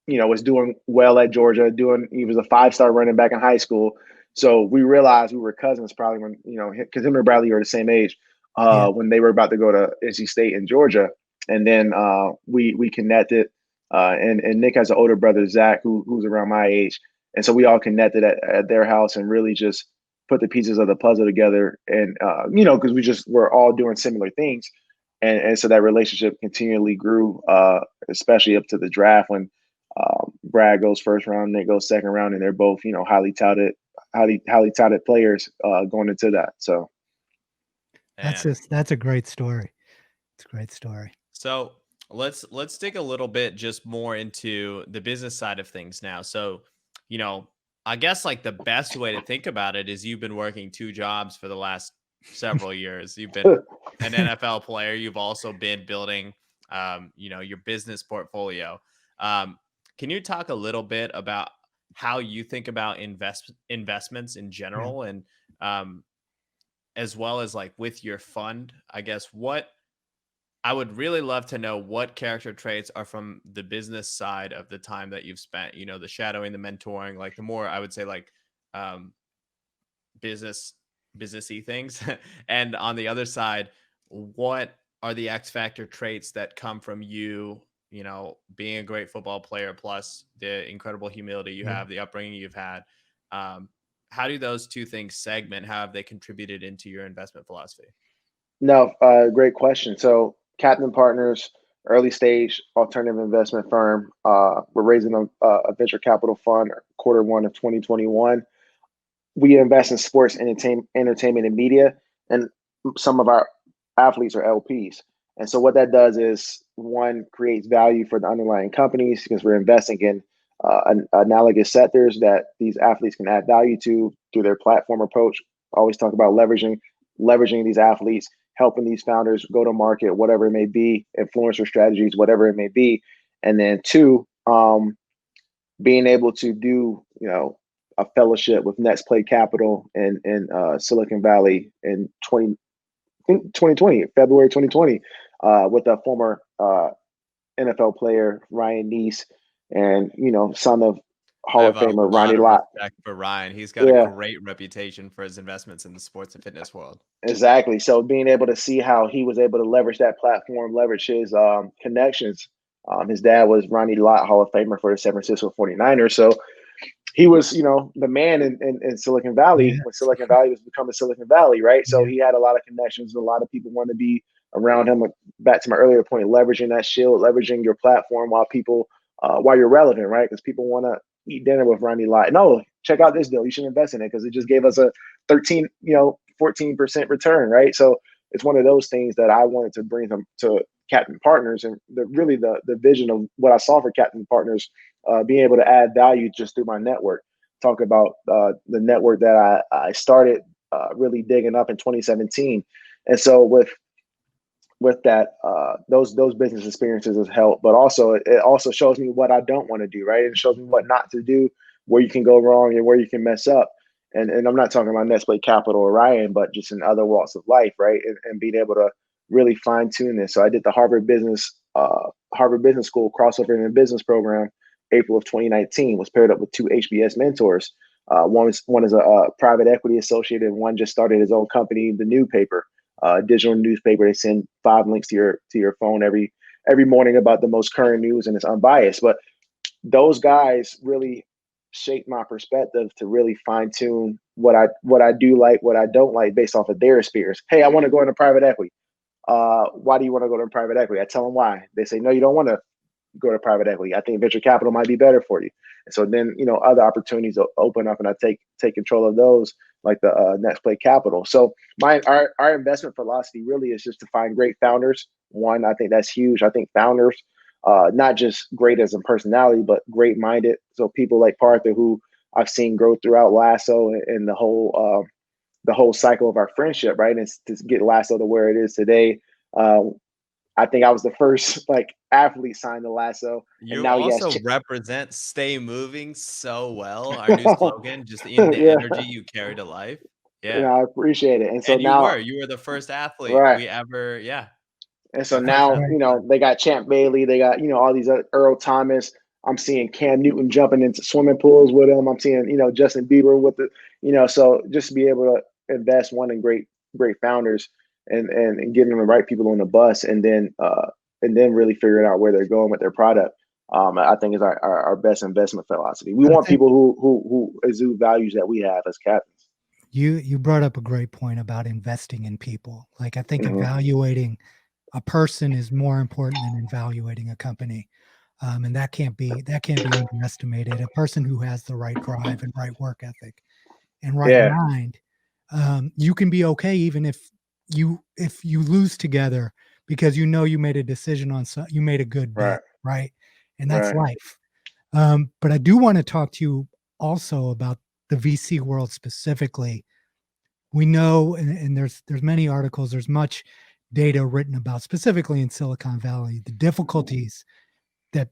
was doing well at Georgia. He was a 5-star running back in high school. So we realized we were cousins probably when because him and Bradley are the same age Yeah. when they were about to go to NC State in Georgia, and then we connected. And Nick has an older brother Zach who's around my age, and so we all connected at their house and really just put the pieces of the puzzle together. And because we're all doing similar things, and so that relationship continually grew, especially up to the draft when Brad goes first round, Nick goes second round, and they're both highly touted players going into that. So And That's a great story. It's a great story. so let's dig a little bit just more into the business side of things now. So, you know, I guess like the best way to think about it is you've been working two jobs for the last several years. You've been an NFL player. You've also been building, your business portfolio. Um, can you talk a little bit about how you think about investments in general, and as well as like with your fund, I guess. What I would really love to know, what character traits are from the business side of the time that you've spent, the shadowing, the mentoring, like the more, I would say, like um business businessy things. And on the other side, what are the X factor traits that come from you, being a great football player, plus the incredible humility you Yeah. have, the upbringing you've had. um how do those two things segment? How have they contributed into your investment philosophy? No, great question. So, Captain Partners, early stage alternative investment firm. We're raising a venture capital fund Q1 of 2021. We invest in sports, entertainment, and media, and some of our athletes are LPs. And so, what that does is, one, creates value for the underlying companies because we're investing in analogous sectors that these athletes can add value to through their platform approach. I always talk about leveraging these athletes, helping these founders go to market, whatever it may be, influencer strategies, whatever it may be. And then two, being able to do, a fellowship with Next Play Capital in Silicon Valley in 2020, February 2020, with a former NFL player, Ryan Neese, and, son of I Hall have of a Famer lot Ronnie of Lott. respect for Ryan. He's got a Yeah, great reputation for his investments in the sports and fitness world. exactly. So being able to see how he was able to leverage that platform, leverage his connections. His dad was Ronnie Lott, Hall of Famer for the San Francisco 49ers. So he was, the man in Silicon Valley when Yes. Silicon Valley was becoming Silicon Valley, right? So Yeah. he had a lot of connections. A lot of people want to be around him. Back to my earlier point, leveraging that shield, leveraging your platform while you're relevant, right? Because people want to eat dinner with Ronnie Lott. No, check out this deal. You should invest in it because it just gave us a 14% return, right? So it's one of those things that I wanted to bring them to Captain Partners, and the vision of what I saw for Captain Partners, being able to add value just through my network. Talk about the network that I started really digging up in 2017, and so with that, those business experiences has helped, but also it also shows me what I don't want to do, right? It shows me what not to do, where you can go wrong and where you can mess up. And I'm not talking about Nestle Capital or Ryan, but just in other walks of life, right? And being able to really fine tune this. So I did the Harvard Business School crossover in the business program, April of 2019. Was paired up with two HBS mentors. One is a private equity associate, and one just started his own company, the New Paper, digital newspaper. They send 5 links to your phone every morning about the most current news, and it's unbiased. But those guys really shaped my perspective to really fine tune what I do like, what I don't like, based off of their experience. Hey, I want to go into private equity. Why do you want to go to private equity? I tell them why. They say, no, you don't want to go to private equity. I think venture capital might be better for you. And so then, other opportunities open up, and I take control of those, like the Next Play Capital. So our investment philosophy really is just to find great founders. One, I think that's huge. I think founders, not just great as in personality, but great minded. So people like Parther, who I've seen grow throughout Lasso and the whole cycle of our friendship, right? And to get Lasso to where it is today. I think I was the first athlete signed to Lasso, and You now he has. also represent Stay Moving so well. Our new slogan, just in the Yeah, energy you carry to life. Yeah. I appreciate it. And so And you now, were. You were the first athlete right. we ever, yeah. And so The first now, Right. athlete. they got Champ Bailey, they got, all these other Earl Thomas. I'm seeing Cam Newton jumping into swimming pools with him. I'm seeing, Justin Bieber with it, so just to be able to invest in great founders, and getting the right people on the bus, and then really figuring out where they're going with their product. I think is our best investment philosophy. We I want think people who exude values that we have as captains. you brought up a great point about investing in people. Like I think Hmm. evaluating a person is more important than evaluating a company. And that can't be underestimated. A person who has the right drive and right work ethic and right Yeah, mind, you can be okay even if you lose together, because you made a decision you made a good bet, right, right? And that's right. life. But I do want to talk to you also about the VC world specifically. We know, and there's many articles, there's much data written about, specifically in Silicon Valley, the difficulties that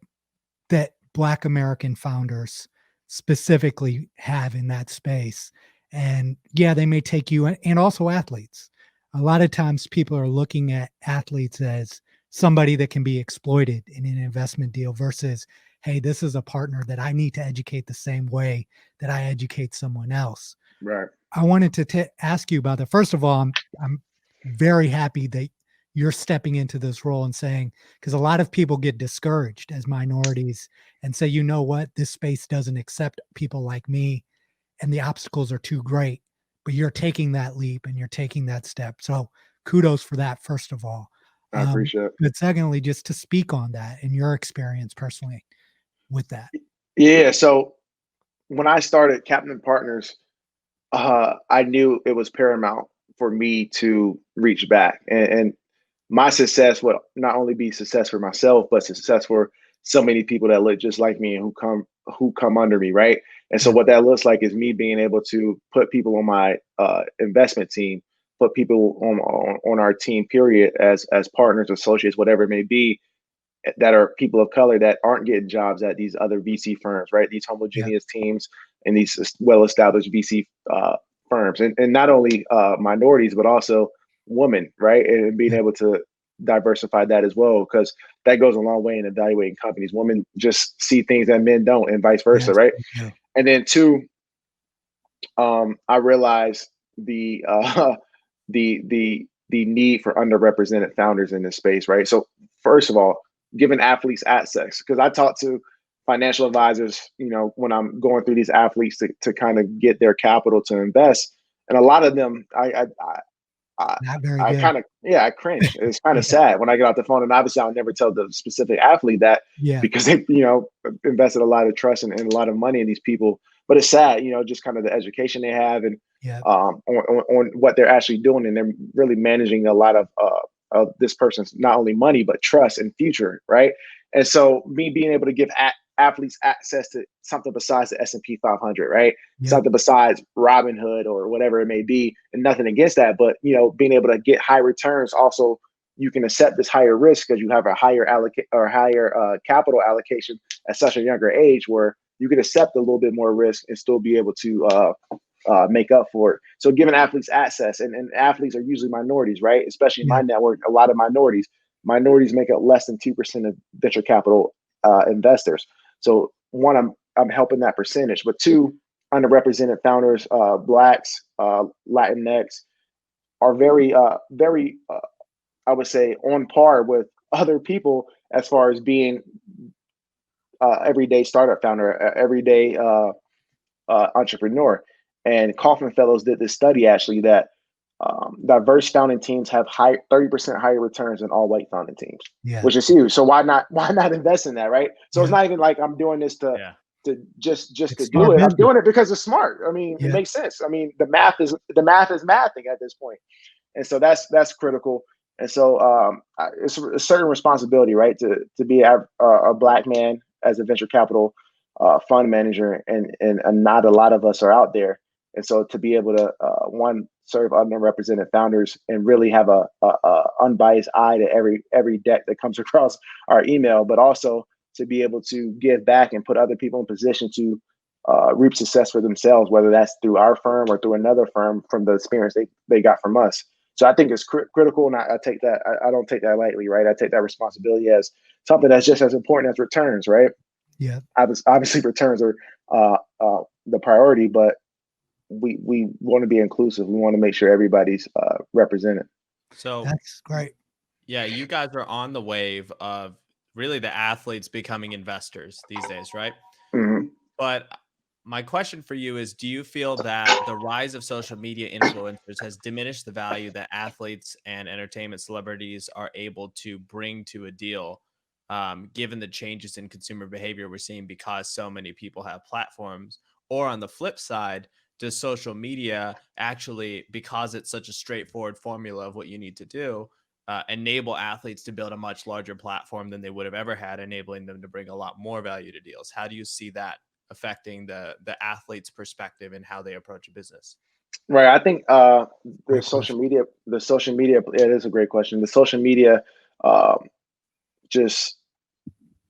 Black American founders, specifically have in that space. And yeah, they may take you, and also athletes. A lot of times people are looking at athletes as somebody that can be exploited in an investment deal versus, hey, this is a partner that I need to educate the same way that I educate someone else. Right. I wanted to ask you about that. First of all, I'm very happy that you're stepping into this role and saying, because a lot of people get discouraged as minorities and say, you know what, this space doesn't accept people like me and the obstacles are too great. But you're taking that leap and you're taking that step. So kudos for that, first of all. I appreciate it. But secondly, just to speak on that and your experience personally with that. Yeah. So when I started Captain Partners, I knew it was paramount for me to reach back, and my success would not only be success for myself, but success for so many people that look just like me and who come under me, right? And so Yeah. what that looks like is me being able to put people on my investment team, put people on our team, period, as partners, associates, whatever it may be, that are people of color that aren't getting jobs at these other VC firms, right? These Yeah. homogeneous teams and these well-established VC firms, and not only minorities, but also women, right? And being Yeah. able to diversify that as well, because that goes a long way in evaluating companies. Women just see things that men don't, and vice versa, Yes, right? yeah. And then two, I realized the the need for underrepresented founders in this space, right? So first of all, giving athletes access, because I talk to financial advisors, when I'm going through these athletes to kind of get their capital to invest, and a lot of them, Not very I good. kind of, I cringe. It's kind of Yeah. sad when I get off the phone, and obviously I'll never tell the specific athlete that Yeah. because they, invested a lot of trust and a lot of money in these people. But it's sad, just kind of the education they have and Yeah. on what they're actually doing, and they're really managing a lot of this person's not only money but trust and future, right? And so me being able to give athletes access to something besides the S&P 500, right? Yeah. Something besides Robinhood or whatever it may be, and nothing against that, but being able to get high returns. Also, you can accept this higher risk because you have a higher capital allocation at such a younger age, where you can accept a little bit more risk and still be able to make up for it. So giving athletes access, and athletes are usually minorities, right? Especially in Yeah. my network, a lot of minorities make up less than 2% of venture capital investors. So one, I'm helping that percentage, but two, underrepresented founders, Blacks, Latinx, are very, I would say, on par with other people as far as being everyday startup founder, everyday entrepreneur. And Kaufman Fellows did this study actually that diverse founding teams have 30% higher returns than all white founding teams, Yeah. which is huge. So why not invest in that, right? So Yeah. it's not even like I'm doing this to just It's to smart do it. I'm business. doing it because it's smart. I mean, Yeah. it makes sense. I mean, the math is mathing at this point, and so that's critical. And so it's a certain responsibility, right, to be a Black man as a venture capital fund manager, and not a lot of us are out there. And so to be able to one, serve underrepresented founders and really have a unbiased eye to every deck that comes across our email, but also to be able to give back and put other people in position to reap success for themselves, whether that's through our firm or through another firm from the experience they got from us. So I think it's critical, and I take that. I don't take that lightly, right? I take that responsibility as something that's just as important as returns, right? Yeah. Obviously, returns are the priority, but we want to be inclusive. We want to make sure everybody's represented. So That's great. yeah, you guys are on the wave of really the athletes becoming investors these days, right? Mm-hmm. But my question for you is, do you feel that the rise of social media influencers has diminished the value that athletes and entertainment celebrities are able to bring to a deal, given the changes in consumer behavior we're seeing because so many people have platforms? Or on the flip side, does social media actually, because it's such a straightforward formula of what you need to do, enable athletes to build a much larger platform than they would have ever had, enabling them to bring a lot more value to deals? How do you see that affecting the athlete's perspective and how they approach a business? Right. I think the Great social question. media, it is a great question. The social media just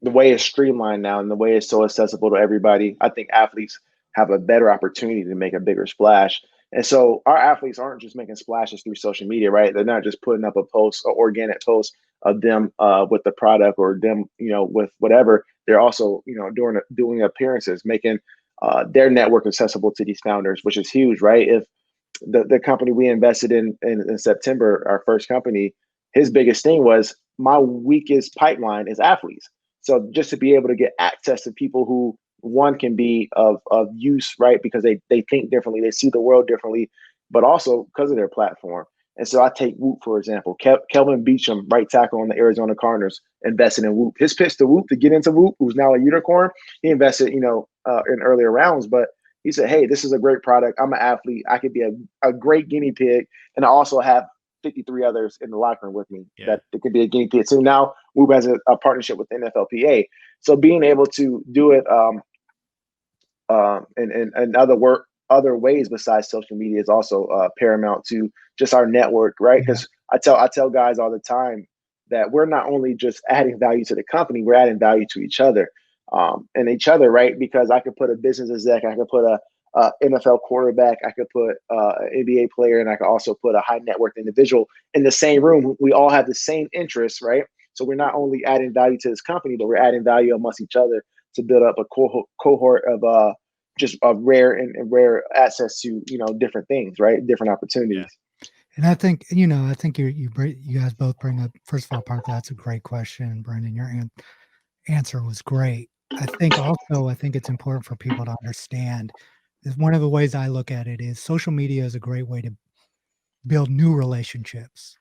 the way it's streamlined now and the way it's so accessible to everybody, I think athletes have a better opportunity to make a bigger splash. And so our athletes aren't just making splashes through social media, right? They're not just putting up a post, or organic post of them with the product, or them, with whatever. They're also, doing appearances, making their network accessible to these founders, which is huge, right? If the company we invested in September, our first company, his biggest thing was, my weakest pipeline is athletes. So just to be able to get access to people who, one, can be of use, right? Because they think differently, they see the world differently, but also because of their platform. And so I take Whoop, for example. Kelvin Beachum, right tackle on the Arizona Cardinals, invested in Whoop. His pitch to Whoop to get into Whoop, who's now a unicorn, he invested, in earlier rounds, but he said, hey, this is a great product. I'm an athlete. I could be a great guinea pig. And I also have 53 others in the locker room with me that it could be a guinea pig. So now Whoop has a partnership with the NFLPA. So being able to do it and other ways besides social media is also paramount to just our network, right? Because I tell guys all the time that we're not only just adding value to the company, we're adding value to each other, and each other, right? Because I could put a business exec, I could put a NFL quarterback, I could put an NBA player, and I could also put a high net worth individual in the same room. We all have the same interests, right? So we're not only adding value to this company, but we're adding value amongst each other to build up a cohort of just rare and rare access to different things, right? Different opportunities. And I think you guys both bring up, first of all, Parth, that's a great question, Brendan. Your answer was great. I think it's important for people to understand is, one of the ways I look at it is, social media is a great way to build new relationships,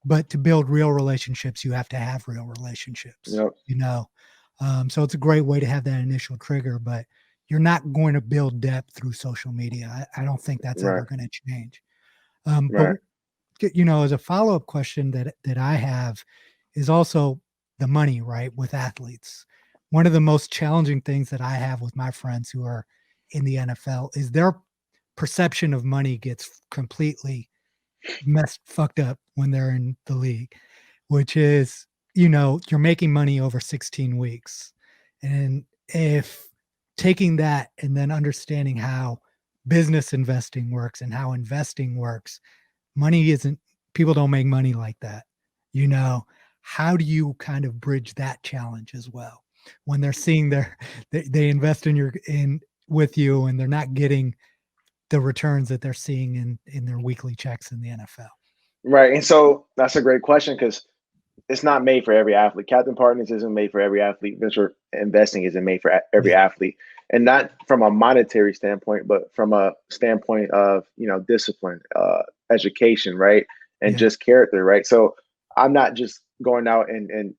but to build real relationships, you have to have real relationships. Yep. So it's a great way to have that initial trigger, but you're not going to build depth through social media. I don't think that's ever going to change. But as a follow-up question that I have is also the money, right? With athletes, one of the most challenging things that I have with my friends who are in the NFL is their perception of money gets completely fucked up when they're in the league, which is, you're making money over 16 weeks. And if taking that and then understanding how business investing works and how investing works, people don't make money like that. How do you kind of bridge that challenge as well when they're seeing they invest in with you and they're not getting the returns that they're seeing in their weekly checks in the NFL? Right. And so that's a great question, because it's not made for every athlete. Captain Partners isn't made for every athlete. Venture investing isn't made for every athlete. And not from a monetary standpoint, but from a standpoint of, discipline, education, right? And just character, right? So I'm not just going out and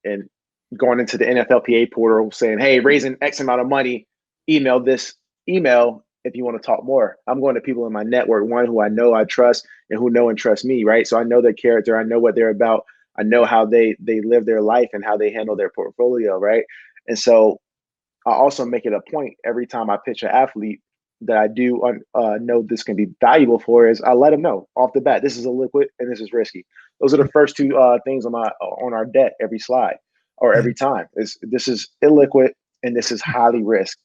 going into the NFLPA portal saying, hey, raising X amount of money, email this email if you want to talk more. I'm going to people in my network, one who I know I trust and who know and trust me, right? So I know their character, I know what they're about, I know how they live their life and how they handle their portfolio, right? And so I also make it a point every time I pitch an athlete that I do know this can be valuable for, is I let them know off the bat, this is illiquid and this is risky. Those are the first two things on our deck every slide or every time. This is illiquid and this is high risk,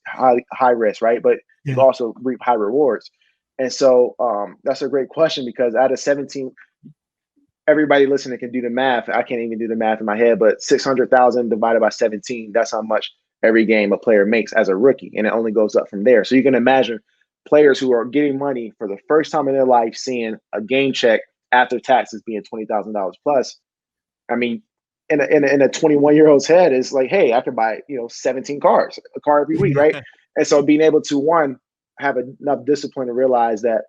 right? But you also reap high rewards. And so that's a great question, because out of 17, everybody listening can do the math. I can't even do the math in my head, but 600,000 divided by 17, that's how much every game a player makes as a rookie. And it only goes up from there. So you can imagine players who are getting money for the first time in their life, seeing a game check after taxes being $20,000 plus. I mean, in a 21-year-old's head, is like, hey, I could buy 17 cars, a car every week, right? And so being able to, one, have enough discipline to realize that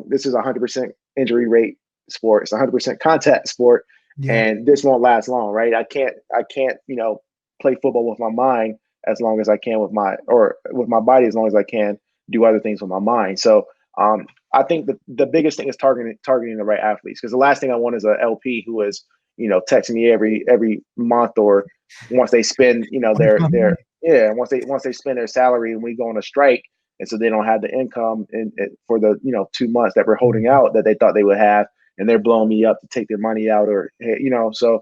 this is 100% injury rate sport. It's 100% contact sport, and this won't last long, right? I can't play football with my mind as long as I can with my body, as long as I can do other things with my mind. So I think the biggest thing is targeting the right athletes, because the last thing I want is a LP who is texting me every month, or once they spend once they spend their salary and we go on a strike, and so they don't have the income for the 2 months that we're holding out that they thought they would have, and they're blowing me up to take their money out, or so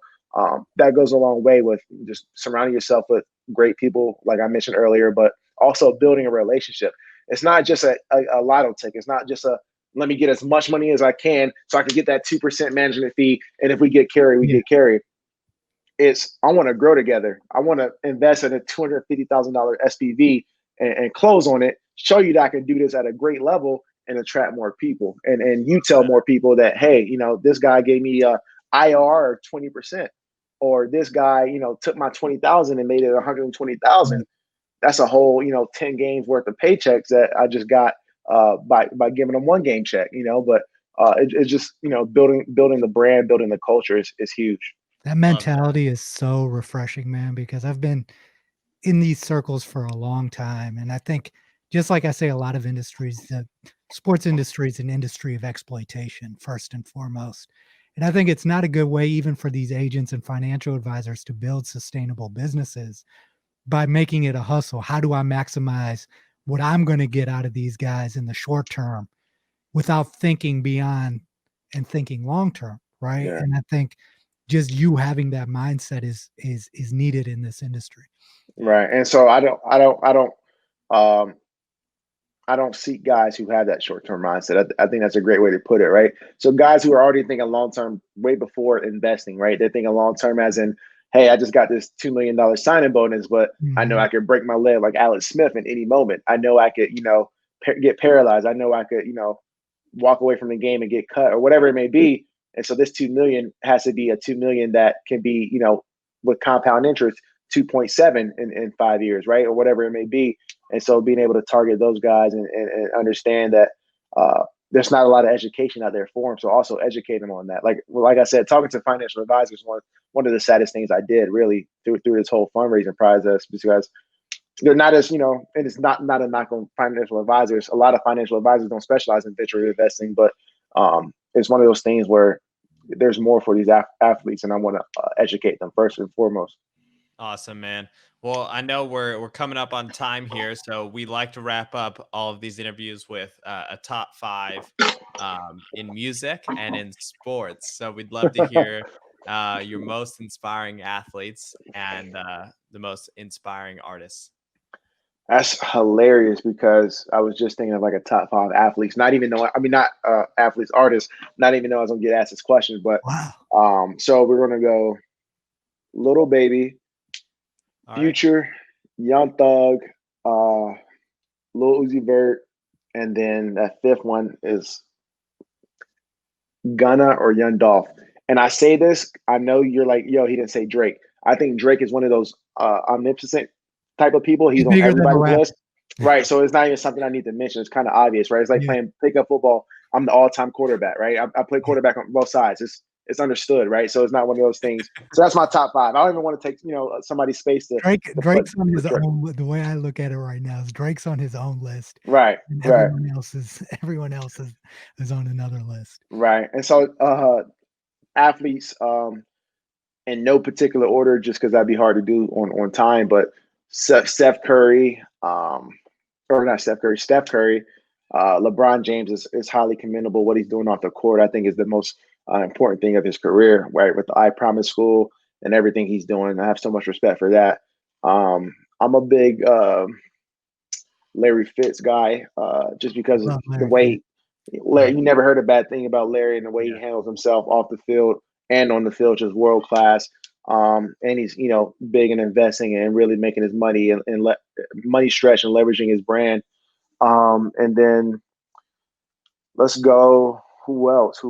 that goes a long way with just surrounding yourself with great people, like I mentioned earlier, but also building a relationship. It's not just a lotto ticket. It's not just a let me get as much money as I can so I can get that 2% management fee. And if we get carried, we get carried. It's I want to grow together. I want to invest in a $250,000 SPV and close on it, show you that I can do this at a great level and attract more people. And you tell more people that, hey, this guy gave me a IR 20%, or this guy, took my 20,000 and made it 120,000. That's a whole, 10 games worth of paychecks that I just got by giving them one game check, but it's just, building the brand, building the culture is huge. That mentality is so refreshing, man, because I've been in these circles for a long time. And I think, just like I say, a lot of industries, the sports industry is an industry of exploitation, first and foremost. And I think it's not a good way, even for these agents and financial advisors, to build sustainable businesses by making it a hustle. How do I maximize what I'm going to get out of these guys in the short term without thinking beyond and thinking long term, right? Yeah. And I think just you having that mindset is needed in this industry. Right. And so I don't seek guys who have that short-term mindset. I think that's a great way to put it, right? So guys who are already thinking long-term way before investing, right? They're thinking long-term as in, hey, I just got this $2 million signing bonus, but I know I could break my leg like Alex Smith in any moment. I know I could, get paralyzed. I know I could, walk away from the game and get cut or whatever it may be. And so this 2 million has to be a 2 million that can be, with compound interest, 2.7 in 5 years, right? Or whatever it may be. And so being able to target those guys and understand that there's not a lot of education out there for them. So also educate them on that. Like I said, talking to financial advisors, one of the saddest things I did really through this whole fundraising process, because they're not as, and it's not a knock on financial advisors. A lot of financial advisors don't specialize in venture investing, but it's one of those things where there's more for these athletes, and I want to educate them first and foremost. Awesome, man. Well, I know we're coming up on time here, so we like to wrap up all of these interviews with a top 5 in music and in sports. So we'd love to hear your most inspiring athletes and the most inspiring artists. That's hilarious, because I was just thinking of like a top 5 athletes, not athletes, artists, not even know I was gonna get asked this question, but wow. So we're gonna go Little Baby, Future, Young Thug, Lil Uzi Vert, and then that 5th one is Gunna or Young Dolph. And I say this, I know you're like, yo, he didn't say Drake. I think Drake is one of those omnipotent type of people. He's on everybody's list. Right. So it's not even something I need to mention. It's kind of obvious, right? It's like playing pickup football. I'm the all-time quarterback, right? I play quarterback on both sides. It's understood, right? So it's not one of those things. So that's my top 5. I don't even want to take, somebody's space to Drake's on his own. The way I look at it right now is Drake's on his own list. Right. And everyone else is on another list. Right. And so athletes, in no particular order, just because that'd be hard to do on time, but Steph Curry, Steph Curry, LeBron James is highly commendable. What he's doing off the court, I think, is the most important thing of his career, right? With the I Promise School and everything he's doing. I have so much respect for that. I'm a big Larry Fitz guy, just because of the way you never heard a bad thing about Larry and the way he handles himself off the field and on the field, just world class. And he's, big in investing and really making his money and money stretch and leveraging his brand. And then let's go. Who else?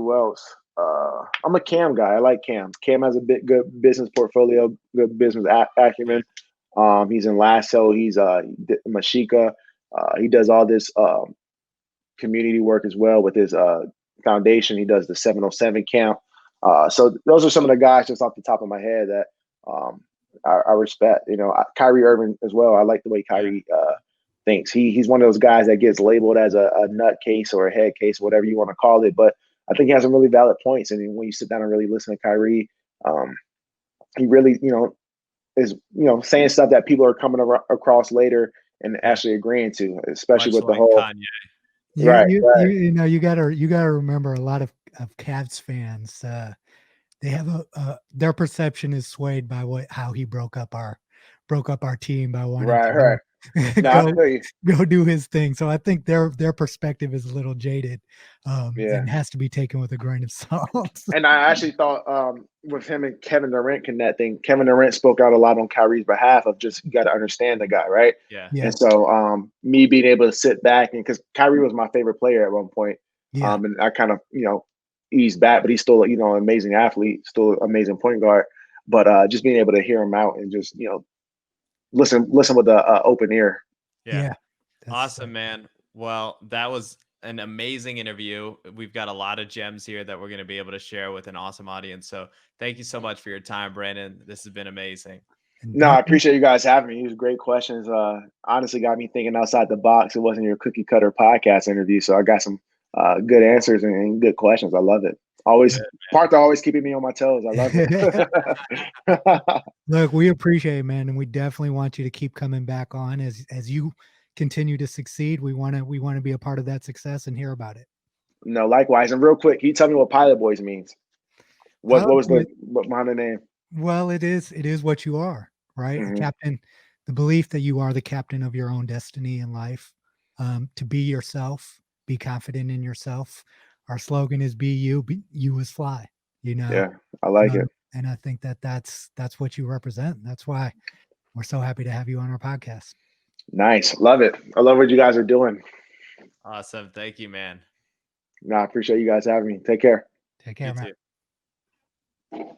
I'm a Cam guy. I like Cam. Cam has a good business portfolio, good business acumen. He's in Lasso. He's Mashika. He does all this community work as well with his foundation. He does the 707 camp. So those are some of the guys just off the top of my head that I respect. Kyrie Irving as well. I like the way Kyrie thinks. He's one of those guys that gets labeled as a nut case or a head case, whatever you want to call it. But I think he has some really valid points. And when you sit down and really listen to Kyrie, he really, is saying stuff that people are coming across later and actually agreeing to, especially much with like the whole Kanye. You gotta remember, a lot of Cavs fans they have their perception is swayed by how he broke up our team by wanting Right. to No, I feel you. go do his thing. So I think their perspective is a little jaded, Yeah. and has to be taken with a grain of salt. And I actually thought with him and Kevin Durant connecting, Kevin Durant spoke out a lot on Kyrie's behalf of just, you got to understand the guy, right? Yeah. Yeah. And so me being able to sit back, and because Kyrie was my favorite player at one point, Yeah. and I kind of, eased back, but he's still, an amazing athlete, still an amazing point guard. But just being able to hear him out and just, listen with the open ear. Yeah. That's Awesome, man. Well, that was an amazing interview. We've got a lot of gems here that we're going to be able to share with an awesome audience. So thank you so much for your time, Brandon. This has been amazing. No, I appreciate you guys having me. These great questions. Honestly got me thinking outside the box. It wasn't your cookie cutter podcast interview. So I got some good answers and good questions. I love it. Always Parker always keeping me on my toes. I love it. Look, we appreciate it, man, and we definitely want you to keep coming back on as you continue to succeed. We want to be a part of that success and hear about it. No, likewise. And real quick, can you tell me what Pilot Boys means? What was what behind the name? Well, it is what you are, right? Mhm. A captain, the belief that you are the captain of your own destiny in life. To be yourself, be confident in yourself. Our slogan is "Be you, you is fly." Yeah, I like it. And I think that's what you represent. That's why we're so happy to have you on our podcast. Nice. Love it. I love what you guys are doing. Awesome. Thank you, man. No, I appreciate you guys having me. Take care. Take care, You man. too.